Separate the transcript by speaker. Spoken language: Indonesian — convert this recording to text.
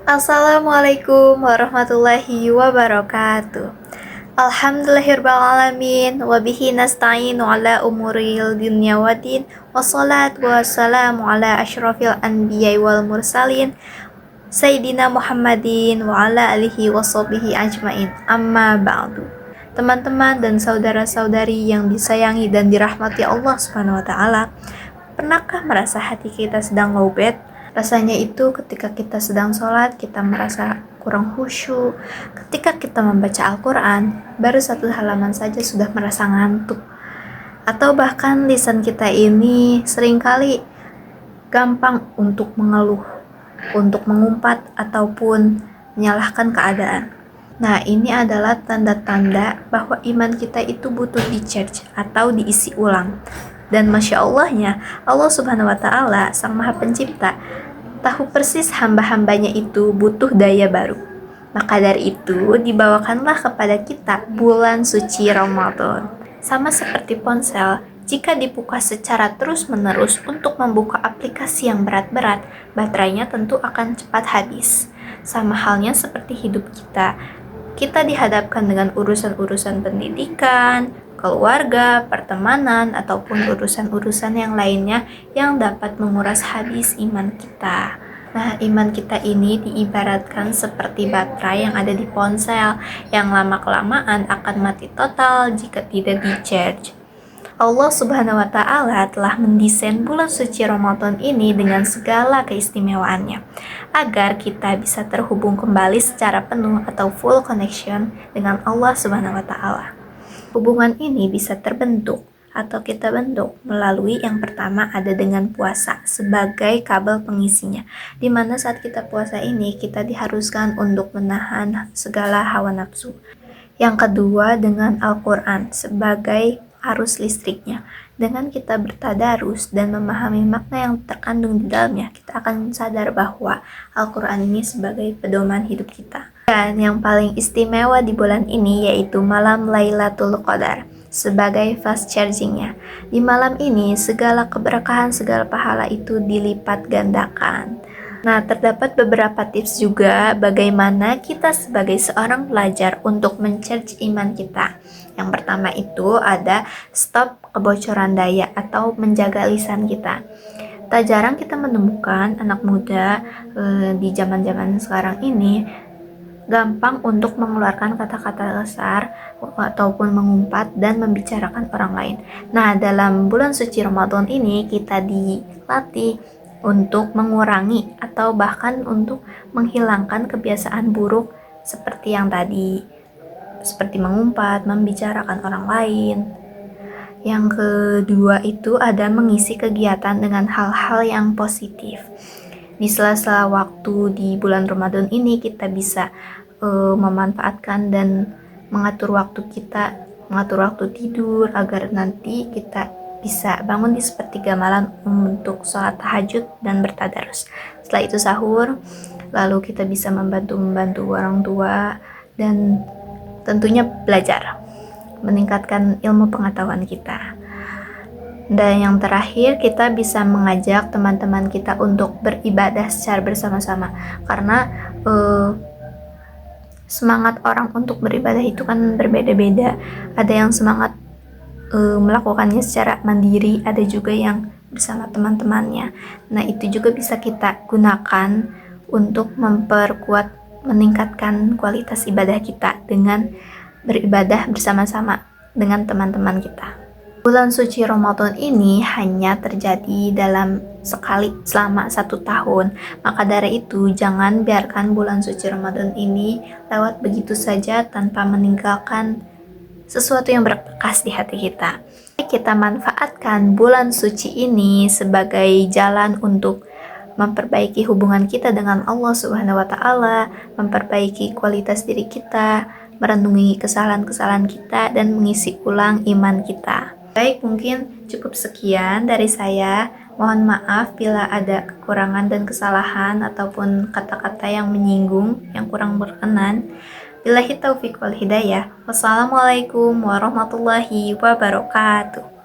Speaker 1: Assalamualaikum warahmatullahi wabarakatuh. Alhamdulillahirrahmanirrahim. Wabihi nasta'inu ala umuril dunya waddin. Wassalatu wassalamu ala ashrafil anbiya wal mursalin Sayyidina Muhammadin wa ala alihi washabihi ajmain. Amma ba'du. Teman-teman dan saudara-saudari yang disayangi dan dirahmati Allah Subhanahu wa taala, pernahkah merasa hati kita sedang lowbat? Rasanya itu ketika kita sedang sholat, kita merasa kurang khusyuk. Ketika kita membaca Al-Quran, baru satu halaman saja sudah merasa ngantuk. Atau bahkan lisan kita ini seringkali gampang untuk mengeluh, untuk mengumpat, ataupun menyalahkan keadaan. Nah, ini adalah tanda-tanda bahwa iman kita itu butuh di-charge atau diisi ulang. Dan Masya Allahnya, Allah Subhanahu wa Ta'ala, Sang Maha Pencipta, tahu persis hamba-hambanya itu butuh daya baru. Maka dari itu, dibawakanlah kepada kita bulan suci Ramadan. Sama seperti ponsel, jika dibuka secara terus-menerus untuk membuka aplikasi yang berat-berat, baterainya tentu akan cepat habis. Sama halnya seperti hidup kita dihadapkan dengan urusan-urusan pendidikan, keluarga, pertemanan, ataupun urusan-urusan yang lainnya yang dapat menguras habis iman kita. Nah, iman kita ini diibaratkan seperti baterai yang ada di ponsel, yang lama-kelamaan akan mati total jika tidak di-charge. Allah Subhanahu wa Ta'ala telah mendesain bulan suci Ramadan ini dengan segala keistimewaannya, agar kita bisa terhubung kembali secara penuh atau full connection dengan Allah Subhanahu wa Ta'ala. Hubungan ini bisa terbentuk atau kita bentuk melalui yang pertama ada dengan puasa sebagai kabel pengisinya, di mana saat kita puasa ini kita diharuskan untuk menahan segala hawa nafsu. Yang kedua dengan Al-Quran sebagai arus listriknya. Dengan kita bertadarus dan memahami makna yang terkandung di dalamnya, kita akan sadar bahwa Al-Quran ini sebagai pedoman hidup kita. Dan yang paling istimewa di bulan ini yaitu malam Lailatul Qadar sebagai fast chargingnya. Di malam ini segala keberkahan, segala pahala itu dilipat gandakan. Nah, terdapat beberapa tips juga bagaimana kita sebagai seorang pelajar untuk men-charge iman kita. Yang pertama itu ada stop kebocoran daya atau menjaga lisan kita. Tak jarang kita menemukan anak muda di zaman-zaman sekarang ini gampang untuk mengeluarkan kata-kata kasar ataupun mengumpat dan membicarakan orang lain. Nah, dalam bulan suci Ramadan ini kita dilatih untuk mengurangi atau bahkan untuk menghilangkan kebiasaan buruk seperti yang tadi, seperti mengumpat, membicarakan orang lain. Yang kedua itu ada mengisi kegiatan dengan hal-hal yang positif. Di sela-sela waktu di bulan Ramadan ini kita bisa memanfaatkan dan mengatur waktu kita, mengatur waktu tidur agar nanti kita bisa bangun di sepertiga malam untuk sholat tahajud dan bertadarus. Setelah itu sahur, lalu kita bisa membantu orang tua dan tentunya belajar, meningkatkan ilmu pengetahuan kita. Dan yang terakhir, kita bisa mengajak teman-teman kita untuk beribadah secara bersama-sama, karena semangat orang untuk beribadah itu kan berbeda-beda. Ada yang semangat melakukannya secara mandiri, ada juga yang bersama teman-temannya. Nah, itu juga bisa kita gunakan untuk memperkuat, meningkatkan kualitas ibadah kita dengan beribadah bersama-sama dengan teman-teman kita. Bulan suci Ramadan ini hanya terjadi dalam sekali selama 1 tahun. Maka dari itu, jangan biarkan bulan suci Ramadan ini lewat begitu saja tanpa meninggalkan sesuatu yang berbekas di hati kita. Kita manfaatkan bulan suci ini sebagai jalan untuk memperbaiki hubungan kita dengan Allah Subhanahu wa Ta'ala, memperbaiki kualitas diri kita, merenungi kesalahan-kesalahan kita, dan mengisi ulang iman kita. Baik, mungkin cukup sekian dari saya. Mohon maaf bila ada kekurangan dan kesalahan ataupun kata-kata yang menyinggung, yang kurang berkenan. Billahi taufiq wal hidayah. Wassalamualaikum warahmatullahi wabarakatuh.